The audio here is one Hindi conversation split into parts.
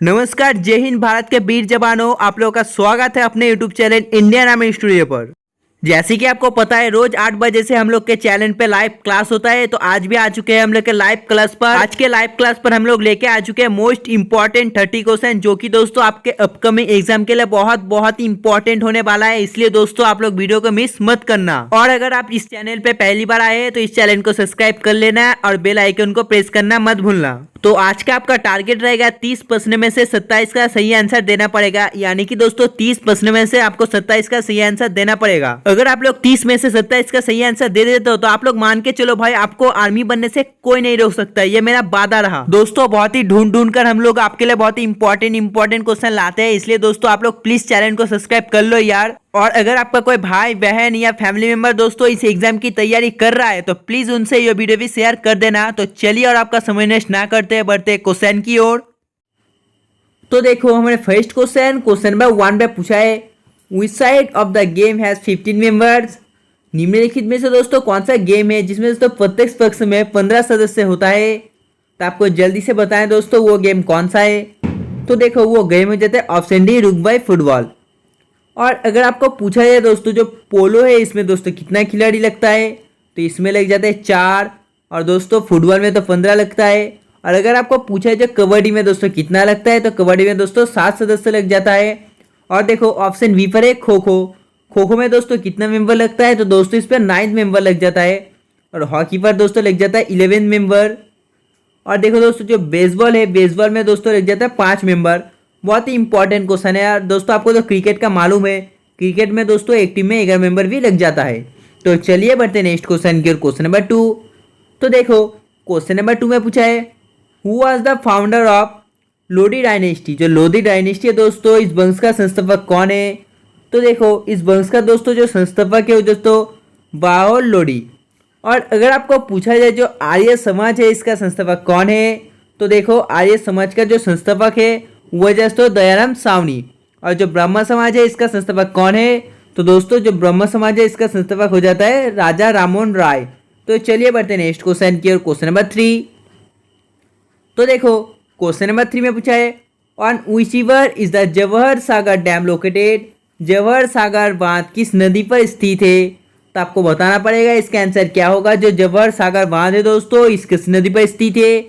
नमस्कार, जय हिंद। भारत के वीर जवानों, आप लोगों का स्वागत है अपने YouTube channel Indian army studio पर। जैसे कि आपको पता है, रोज 8 बजे से हम लोग के चैनल पे लाइव क्लास होता है। तो आज भी आ चुके हैं हम लोग के लाइव क्लास पर। आज के लाइव क्लास पर हम लोग लेके आ चुके हैं मोस्ट इंपॉर्टेंट 30 क्वेश्चन, जो कि दोस्तों आपके अपकमिंग एग्जाम के लिए बहुत बहुत इंपॉर्टेंट होने वाला है। इसलिए दोस्तों आप लोग वीडियो को मिस मत करना। और अगर आप इस चैनल पे पहली बार आए हैं तो इस चैनल को सब्सक्राइब कर लेना और बेल आइकन को प्रेस करना मत भूलना। तो आज का आपका टारगेट रहेगा 30 प्रश्न में से 27 का सही आंसर देना पड़ेगा। यानी कि दोस्तों 30 प्रश्न में से आपको 27 का सही आंसर देना पड़ेगा। अगर आप लोग 30 में से 27 का सही आंसर दे देते हो तो आप लोग मान के चलो भाई, आपको आर्मी बनने से कोई नहीं रोक सकता। ये मेरा वादा रहा। दोस्तों बहुत ही ढूंढ कर हम लोग आपके लिए बहुत ही इंपॉर्टेंट क्वेश्चन लाते हैं। इसलिए दोस्तों आप लोग प्लीज चैनल को सब्सक्राइब कर लो यार। और अगर आपका कोई भाई बहन या फैमिली मेंबर दोस्तों इस एग्जाम की तैयारी कर रहा है तो प्लीज उनसे ये वीडियो भी शेयर कर देना। तो चलिए और आपका समय नष्ट ना करते बढ़ते क्वेश्चन की ओर। तो देखो हमारे फर्स्ट क्वेश्चन नंबर 1 पे पूछा है, which side of the game has 15 members. निम्नलिखित में से दोस्तों कौन सा गेम है जिसमें दोस्तों प्रत्येक पक्ष में 15 सदस्य होता है। तो आपको जल्दी से बताएं दोस्तों वो गेम कौन सा है। तो देखो वो गेम हो जाता है ऑप्शन डी, रुगबाई फुटबॉल। और अगर आपको पूछा जाए दोस्तों जो पोलो है इसमें दोस्तों कितना खिलाड़ी लगता है, तो इसमें लग जाता है 4। और दोस्तों फुटबॉल में तो 15 लगता है। और अगर आपको पूछा है जो कबड्डी में दोस्तों कितना लगता है, तो कबड्डी में दोस्तों 7 सदस्य लग जाता है। और देखो ऑप्शन बी पर है खो खो। खो खो में दोस्तों कितना मेंबर लगता है, तो दोस्तों इस पर 9 मेंबर लग जाता है। और हॉकी पर दोस्तों लग जाता है 11 मेंबर। और देखो दोस्तों जो बेसबॉल है, बेसबॉल में दोस्तों लग जाता है 5 मेंबर। बहुत ही इंपॉर्टेंट क्वेश्चन है यार। दोस्तों आपको तो क्रिकेट का मालूम है, क्रिकेट में दोस्तों एक टीम में 11 मेंबर भी लग जाता है। तो चलिए बढ़ते हैं नेक्स्ट क्वेश्चन की ओर, क्वेश्चन नंबर 2। तो देखो क्वेश्चन नंबर 2 में पूछा है, who was the founder of Lodhi dynasty. जो लोधी डायनेस्टी है दोस्तों, इस वंश का संस्थापक कौन है। तो देखो इस वंश का दोस्तों जो संस्थापक है वो दोस्तों बाहोल लोधी। और अगर आपको पूछा जाए जो आर्य समाज है इसका संस्थापक कौन है, तो देखो आर्य समाज का जो संस्थापक है वो दोस्तों दयाराम सावनी। और जो ब्रह्म समाज है इसका संस्थापक कौन है, तो दोस्तों जो ब्रह्म समाज है इसका संस्थापक हो जाता है राजा राममोहन राय। तो चलिए बढ़ते हैं नेक्स्ट क्वेश्चन की ओर, क्वेश्चन नंबर 3। तो देखो क्वेश्चन नंबर 3 में पूछा है, on which river is the Jawahar Sagar dam located. Jawahar Sagar बांध किस नदी पर स्थित है। तो आपको बताना पड़ेगा इसका आंसर क्या होगा। जो जवाहर सागर बांध है दोस्तों इस किस नदी पर स्थित है।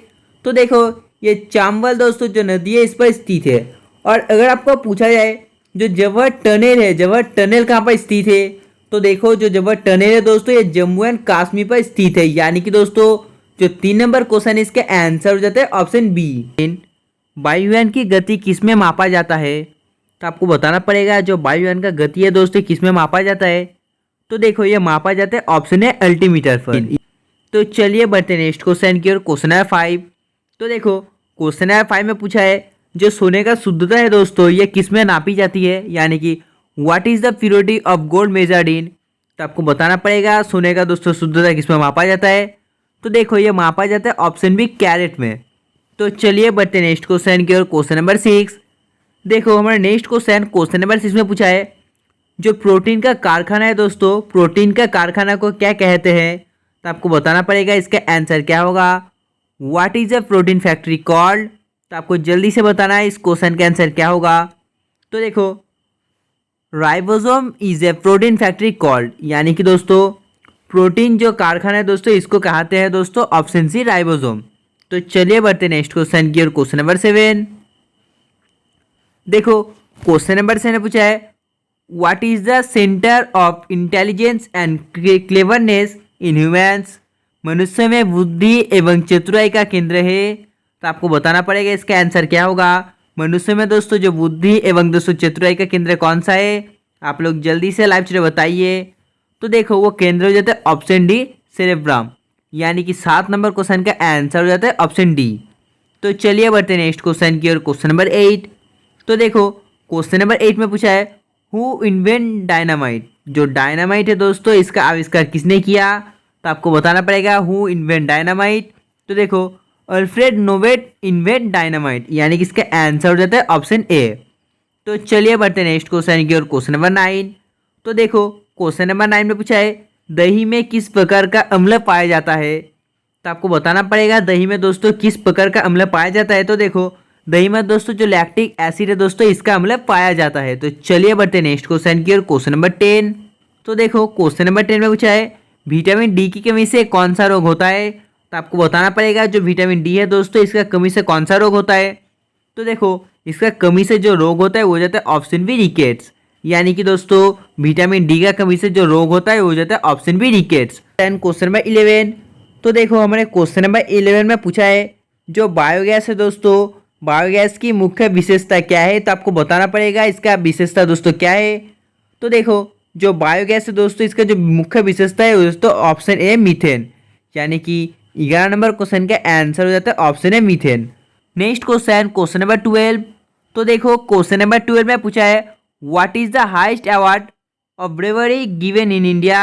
तो देखो ये चांबल दोस्तों जो नदी है इस पर स्थित है। और अगर आपको पूछा जाए जो जवाहर टनल है, जवाहर टनल कहाँ पर स्थित है, तो देखो जो जवाहर टनल है दोस्तों ये जम्मू एंड कश्मीर पर स्थित है। यानी कि दोस्तों जो 3 नंबर क्वेश्चन है इसका आंसर हो जाता है ऑप्शन बी। वायुयान की गति किसमें मापा जाता है। तो आपको बताना पड़ेगा जो वायुयान का गति है दोस्तों किसमें मापा जाता है। तो देखो ये मापा जाता है ऑप्शन है अल्टीमीटर पर। तो चलिए बढ़ते नेक्स्ट क्वेश्चन की ओर, क्वेश्चन नंबर 5। तो देखो क्वेश्चन नंबर 5 में पूछा है जो सोने का शुद्धता है दोस्तों ये किसमें नापी जाती है। यानी कि what is the purity of gold measured in. तो आपको बताना पड़ेगा सोने का दोस्तों शुद्धता किसमें मापा जाता है। तो देखो ये मापा जाता है ऑप्शन बी, कैरेट में। तो चलिए बढ़ते नेक्स्ट क्वेश्चन की ओर, क्वेश्चन नंबर 6। देखो हमारा नेक्स्ट क्वेश्चन नंबर 6 में पूछा है जो प्रोटीन का कारखाना है दोस्तों, प्रोटीन का कारखाना को क्या कहते हैं। तो आपको बताना पड़ेगा इसका आंसर क्या होगा। What is a protein factory called. तो आपको जल्दी से बताना है इस क्वेश्चन का आंसर क्या होगा। तो देखो ribosome is a protein factory called. यानी कि दोस्तों प्रोटीन जो कारखाना है दोस्तों इसको कहते हैं दोस्तों ऑप्शन सी, राइबोसोम। तो चलिए बढ़ते नेक्स्ट क्वेश्चन की ओर, क्वेश्चन नंबर 7। देखो क्वेश्चन नंबर 7 ने पूछा है, what is the centre of intelligence and cleverness in humans. मनुष्य में बुद्धि एवं चतुराई का केंद्र है। तो आपको बताना पड़ेगा इसका आंसर क्या होगा। मनुष्य में दोस्तों जो बुद्धि एवं दोस्तों चतुराई का केंद्र कौन सा है, आप लोग जल्दी से लाइव चैट बताइए। तो देखो वो केंद्र हो जाता है ऑप्शन डी, सेरेब्रम। यानी कि 7 नंबर क्वेश्चन का आंसर हो जाता है ऑप्शन डी। तो चलिए बढ़ते नेक्स्ट क्वेश्चन की ओर, क्वेश्चन नंबर 8। तो देखो क्वेश्चन नंबर 8 में पूछा है, हु इन्वेंट डायनामाइट। जो डायनामाइट है दोस्तों इसका आविष्कार किसने किया। तो आपको बताना पड़ेगा हु इन्वेंट डायनामाइट। तो देखो अल्फ्रेड नोबेल इन्वेंट डायनामाइट। यानी कि इसका आंसर हो जाता है ऑप्शन ए। तो चलिए बढ़ते नेक्स्ट क्वेश्चन की ओर, क्वेश्चन नंबर 9। तो देखो क्वेश्चन नंबर 9 में पूछा है दही में किस प्रकार का अम्ल पाया जाता है। तो आपको बताना पड़ेगा दही में दोस्तों किस प्रकार का अम्ल पाया जाता है। तो देखो दही में दोस्तों जो लैक्टिक एसिड है दोस्तों इसका अम्ल पाया जाता है। तो चलिए बढ़ते नेक्स्ट क्वेश्चन की ओर, क्वेश्चन नंबर 10। तो देखो क्वेश्चन नंबर 10 में पूछा है विटामिन डी की कमी से कौन सा रोग होता है। तो आपको बताना पड़ेगा जो विटामिन डी है दोस्तों इसका कमी से कौन सा रोग होता है। तो देखो इसका कमी से जो रोग होता है वो हो जाता है ऑप्शन बी रिकेट्स, यानी कि दोस्तों विटामिन डी का कमी से जो रोग होता है वो हो जाता है option B rickets. And question number 11। तो देखो हमारे क्वेश्चन नंबर 11 में पूछा है जो बायोगैस है दोस्तों, बायोगैस की मुख्य विशेषता क्या है। तो आपको बताना पड़ेगा इसका विशेषता दोस्तों क्या है। तो देखो जो बायोगैस है दोस्तों इसका जो मुख्य विशेषता है दोस्तों ऑप्शन ए मीथेन, यानी कि 11 नंबर क्वेश्चन का आंसर हो जाता है option A methane. Next question, question number 12। तो देखो क्वेश्चन नंबर 12 में पूछा है what is the highest award of bravery given in India.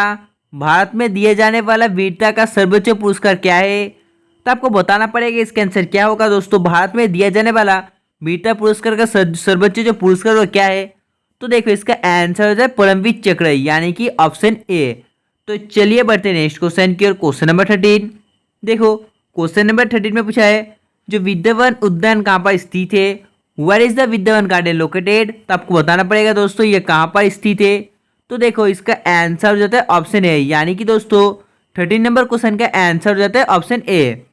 Bharat में दिए जाने वाला वीरता का सर्वोच्च पुरस्कार क्या है। तो आपको बताना पड़ेगा इसका आंसर क्या होगा दोस्तों। भारत में दिया जाने वाला वीरता पुरस्कार का सर्वोच्च जो पुरस्कार वो क्या है। तो देखो इसका आंसर हो जाए परमवीर चक्र, यानी कि ऑप्शन ए। तो चलिए बढ़ते हैं नेक्स्ट क्वेश्चन की ओर, क्वेश्चन नंबर 13। देखो क्वेश्चन नंबर 13 में पूछा है जो विद्यावन उद्यान कहाँ पर स्थित है। Where is the Vidyavan garden located. तो आपको बताना पड़ेगा दोस्तों ये कहाँ पर स्थित है। तो देखो इसका आंसर हो जाता है ऑप्शन ए, यानी कि दोस्तों 13 नंबर क्वेश्चन का आंसर हो जाता है ऑप्शन ए।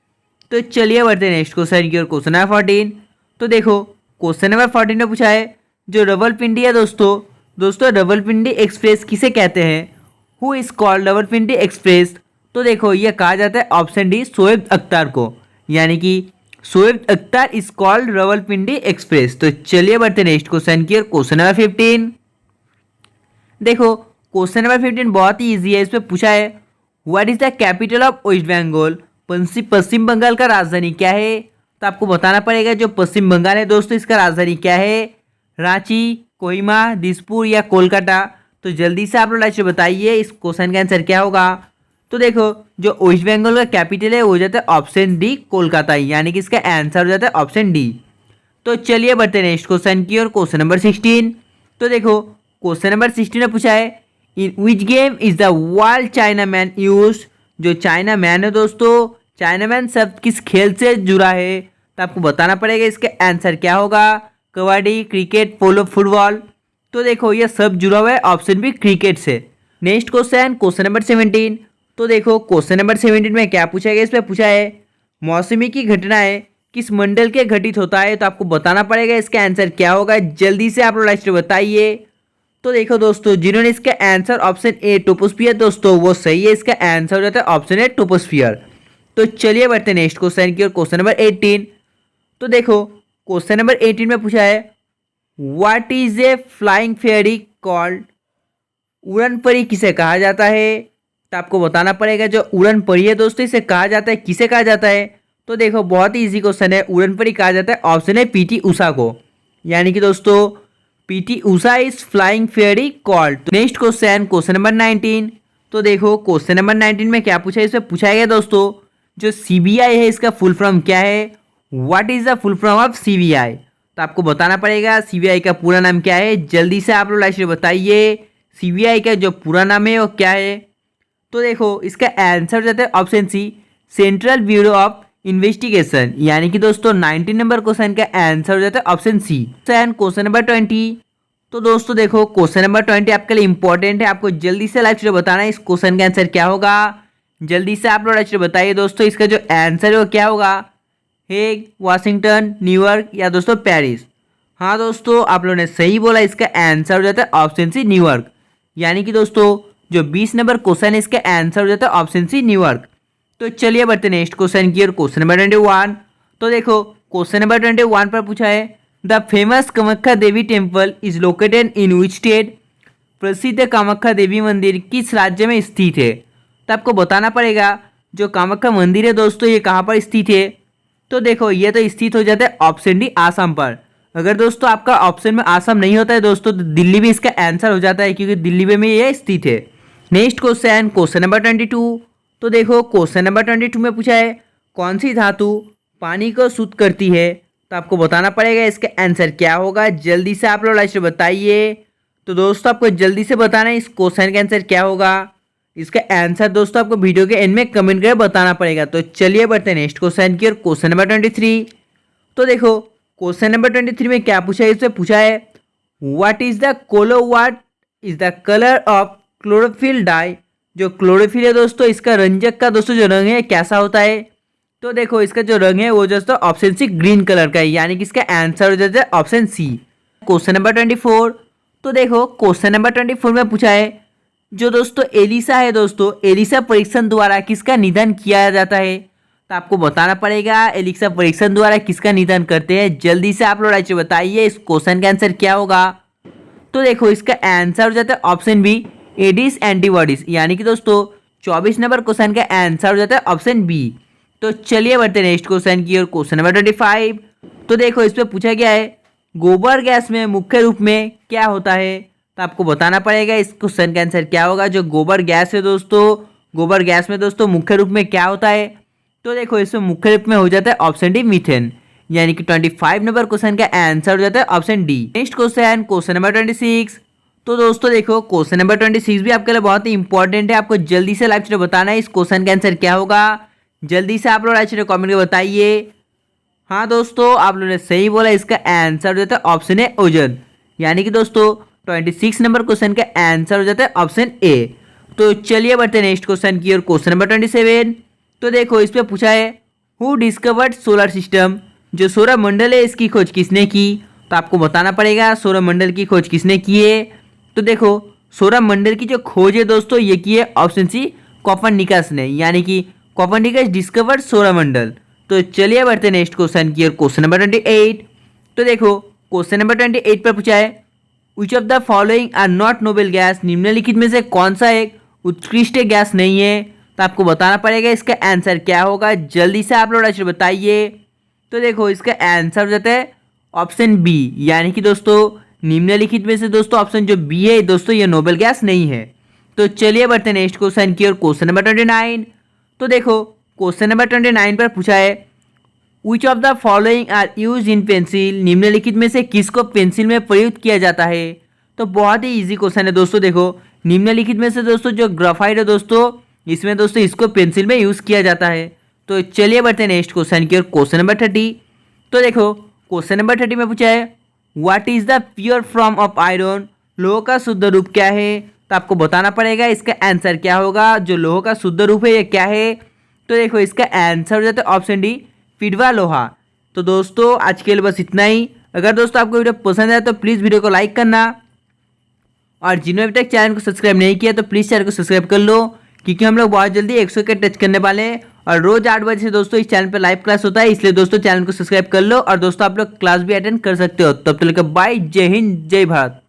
तो चलिए बढ़ते हैं नेक्स्ट क्वेश्चन की ओर, क्वेश्चन नंबर 14। तो देखो क्वेश्चन नंबर 14 में पूछा है जो रवलपिंडी है दोस्तों रवलपिंडी एक्सप्रेस किसे कहते हैं। Who is called Rawalpindi express. तो देखो ये कहा जाता है ऑप्शन डी शोएब अख्तर को, यानी कि Shoaib Akhtar is called Rawalpindi express. तो चलिए बढ़ते नेक्स्ट क्वेश्चन की ओर, क्वेश्चन नंबर 15। देखो क्वेश्चन नंबर 15 बहुत ही इजी है। इसमें पूछा है what is the capital of West Bengal. Paschim Bengal का राजधानी क्या है। तो आपको बताना पड़ेगा जो पश्चिम बंगाल है दोस्तों इसका राजधानी क्या है। रांची, कोहिमा, दिसपुर या कोलकाता। तो जल्दी से आप लोग लाइक से बताइए इस क्वेश्चन का आंसर क्या होगा। तो देखो जो वेस्ट बंगाल का कैपिटल है वो हो जाता है ऑप्शन डी कोलकाता, यानी कि इसका आंसर हो जाता है ऑप्शन डी। तो चलिए बढ़ते हैं नेक्स्ट क्वेश्चन की ओर, क्वेश्चन नंबर 16। तो देखो क्वेश्चन नंबर 16 में पूछा है in which game is the world China man use. जो चाइना मैन है दोस्तों चाइना मैन शब्द किस खेल से जुड़ा है। तो आपको बताना पड़ेगा इसका आंसर क्या होगा। कबड्डी, क्रिकेट, पोलो, फुटबॉल। तो देखो ये सब जुड़ा हुआ है ऑप्शन बी क्रिकेट से। Next question, question number 17। तो देखो क्वेश्चन नंबर 17 में क्या पूछा गया। इसमें पूछा है मौसमी की घटनाएं किस मंडल के घटित होता है। तो आपको बताना पड़ेगा इसका आंसर क्या होगा। जल्दी से आप लोग लाइक से बताइए। तो देखो दोस्तों जिन्होंने इसका आंसर ऑप्शन ए टोपोस्फियर दोस्तों वो सही है। इसका आंसर हो जाता है ऑप्शन ए टोपोस्फियर। तो चलिए बढ़ते हैं नेक्स्ट क्वेश्चन की ओर, क्वेश्चन नंबर 18। तो देखो क्वेश्चन नंबर 18 में पूछा है what is a flying fairy called. उड़न परी किसे कहा जाता है। तो आपको बताना पड़ेगा जो उड़न परी है दोस्तों इसे कहा जाता है किसे कहा जाता है। तो देखो बहुत ही इजी क्वेश्चन है। उड़न परी कहा जाता है ऑप्शन है पीटी उषा को, यानी कि दोस्तों PT Usha is flying fairy called. Next question, question number 19। तो देखो क्वेश्चन नंबर 19 में क्या पूछा है। इसमें पूछा गया दोस्तों जो सीबीआई है इसका फुल फॉर्म क्या है। What is the full form of CBI. तो आपको बताना पड़ेगा सीबीआई का पूरा नाम क्या है। जल्दी से आप लोग लाइक से बताइए सीबीआई का जो पूरा नाम है वो क्या है। तो देखो इसका आंसर हो जाता है option C Central Bureau of Investigation, यानी कि दोस्तों 19 नंबर क्वेश्चन का आंसर हो जाता है ऑप्शन सी। Question number 20। तो दोस्तों देखो क्वेश्चन नंबर 20 आपके लिए इंपॉर्टेंट है। आपको जल्दी से लाइक से बताना है इस क्वेश्चन का आंसर क्या होगा। जल्दी से आप लोग लाइक से बताइए दोस्तों इसका जो आंसर है वो क्या होगा। हेग, वाशिंगटन, न्यूयॉर्क या दोस्तों पेरिस। हाँ दोस्तों आप लोगों ने सही बोला। इसका आंसर हो जाता है ऑप्शन सी न्यूयॉर्क, यानी कि दोस्तों जो 20 नंबर क्वेश्चन है इसका आंसर हो जाता है ऑप्शन सी न्यूयॉर्क। तो चलिए बढ़ते नेक्स्ट क्वेश्चन की ओर, क्वेश्चन नंबर 21। तो देखो क्वेश्चन नंबर 21 पर पूछा है the famous Kamakhya Devi temple is located in which state. प्रसिद्ध कामाख्या देवी मंदिर किस राज्य में स्थित है। तो आपको बताना पड़ेगा जो कामाख्या मंदिर है दोस्तों ये कहाँ पर स्थित है। तो देखो ये तो स्थित हो जाता है ऑप्शन डी आसाम पर। अगर दोस्तों आपका ऑप्शन में आसाम नहीं होता है दोस्तों तो दिल्ली भी इसका आंसर हो जाता है, क्योंकि दिल्ली में ये स्थित है। Next question, question number 22। तो देखो क्वेश्चन नंबर 22 में पूछा है कौन सी धातु पानी को शुद्ध करती है। तो आपको बताना पड़ेगा इसका आंसर क्या होगा। जल्दी से आप लोग लाइक से बताइए। तो दोस्तों आपको जल्दी से बताना है इस क्वेश्चन का आंसर क्या होगा। इसका आंसर दोस्तों आपको वीडियो के एंड में कमेंट करके बताना पड़ेगा। तो चलिए बढ़ते हैं नेक्स्ट क्वेश्चन की ओर, क्वेश्चन नंबर 23। तो देखो क्वेश्चन नंबर 23 में क्या पूछा है, इससे पूछा है what is the colour of chlorophyll dye. जो क्लोरोफिल है दोस्तों, इसका रंजक का दोस्तों जो रंग है कैसा होता है। तो देखो इसका जो रंग है वो दोस्तों ऑप्शन सी ग्रीन कलर का है, यानी कि इसका आंसर हो जाता है ऑप्शन सी। क्वेश्चन नंबर 24, तो देखो क्वेश्चन नंबर 24 में पूछा है जो दोस्तों एलिसा है दोस्तों, एलिसा परीक्षण द्वारा किसका निधन किया जाता है। तो आपको बताना पड़ेगा एलिसा परीक्षण द्वारा किसका निधन करते हैं। जल्दी से आप लोग राज्य बताइए इस क्वेश्चन का आंसर क्या होगा। तो देखो इसका आंसर हो जाता है ऑप्शन बी एडिस एंटीबॉडीज, यानी कि दोस्तों 24 नंबर क्वेश्चन का आंसर हो जाता है ऑप्शन बी। तो चलिए बढ़ते नेक्स्ट क्वेश्चन की ओर। क्वेश्चन नंबर 25, तो देखो इस पर पूछा गया है गोबर गैस में मुख्य रूप में क्या होता है। तो आपको बताना पड़ेगा इस क्वेश्चन का आंसर क्या होगा। जो गोबर गैस है दोस्तों, गोबर गैस में दोस्तों मुख्य रूप में क्या होता है। तो देखो इसमें मुख्य रूप में हो जाता है ऑप्शन डी मीथेन, यानी कि 25 नंबर क्वेश्चन का आंसर हो जाता है option D. Next question, question number 26, तो दोस्तों देखो क्वेश्चन नंबर 26 भी आपके लिए बहुत ही इंपॉर्टेंट है। आपको जल्दी से लाइव चैट बताना है इस क्वेश्चन का आंसर क्या होगा। जल्दी से आप लोग लाइव चैट कमेंट में बताइए। हाँ दोस्तों, आप लोगों ने सही बोला, इसका आंसर हो जाता है ऑप्शन ए ओजोन, यानी कि दोस्तों 26 नंबर क्वेश्चन का आंसर हो जाता है ऑप्शन ए। तो चलिए बढ़ते हैं नेक्स्ट क्वेश्चन की ओर। क्वेश्चन नंबर 27, तो देखो इस पे पूछा है हु डिस्कवर्ड सोलर सिस्टम। जो सौर मंडल है इसकी खोज किसने की। तो आपको बताना पड़ेगा सौर मंडल की खोज किसने की है। तो देखो सौर मंडल की जो खोज है दोस्तों ये की है ऑप्शन सी कोपरनिकस ने, यानी कि कोपरनिकस डिस्कवर्ड सौर मंडल। तो चलिए बढ़ते हैं नेक्स्ट क्वेश्चन की ओर। क्वेश्चन नंबर 28, तो देखो क्वेश्चन नंबर 28 पर पूछा है which of the following are not noble gas. निम्नलिखित में से कौन सा एक उत्कृष्ट गैस नहीं है। तो आपको बताना पड़ेगा इसका आंसर क्या होगा। जल्दी से आप लोग आंसर बताइए। तो देखो इसका आंसर हो जाता है ऑप्शन बी, यानी कि दोस्तों निम्नलिखित में से दोस्तों ऑप्शन जो बी है दोस्तों ये नोबेल गैस नहीं है। तो चलिए बढ़ते हैं नेक्स्ट क्वेश्चन की ओर। क्वेश्चन नंबर 29, तो देखो क्वेश्चन नंबर 29 पर पूछा है which of the following are use in pencil. निम्नलिखित में से किसको पेंसिल में प्रयुक्त किया जाता है। तो बहुत ही इजी क्वेश्चन है दोस्तों। देखो निम्नलिखित में से दोस्तों जो ग्राफाइट है दोस्तों इसमें दोस्तों इसको पेंसिल में यूज किया जाता है। तो चलिए बढ़ते हैं नेक्स्ट क्वेश्चन की ओर। क्वेश्चन नंबर 30, तो देखो क्वेश्चन नंबर 30 में पूछा है what is the pure form of iron. लोह का शुद्ध रूप क्या है। तो आपको बताना पड़ेगा इसका आंसर क्या होगा। जो लोह का शुद्ध रूप है ये क्या है। तो देखो इसका आंसर हो जाता है ऑप्शन डी पिडवा लोहा। तो दोस्तों आज के लिए बस इतना ही। अगर दोस्तों आपको वीडियो पसंद आया तो प्लीज़ वीडियो को लाइक करना, और जिन्होंने अभी तक चैनल को सब्सक्राइब नहीं किया तो प्लीज़ चैनल को सब्सक्राइब कर लो, क्योंकि हम लोग बहुत जल्दी 100 के टच करने वाले हैं। और रोज 8 बजे से दोस्तों इस चैनल पर लाइव क्लास होता है, इसलिए दोस्तों चैनल को सब्सक्राइब कर लो। और दोस्तों आप लोग क्लास भी अटेंड कर सकते हो। तब तक बाय, जय हिंद, जय भारत।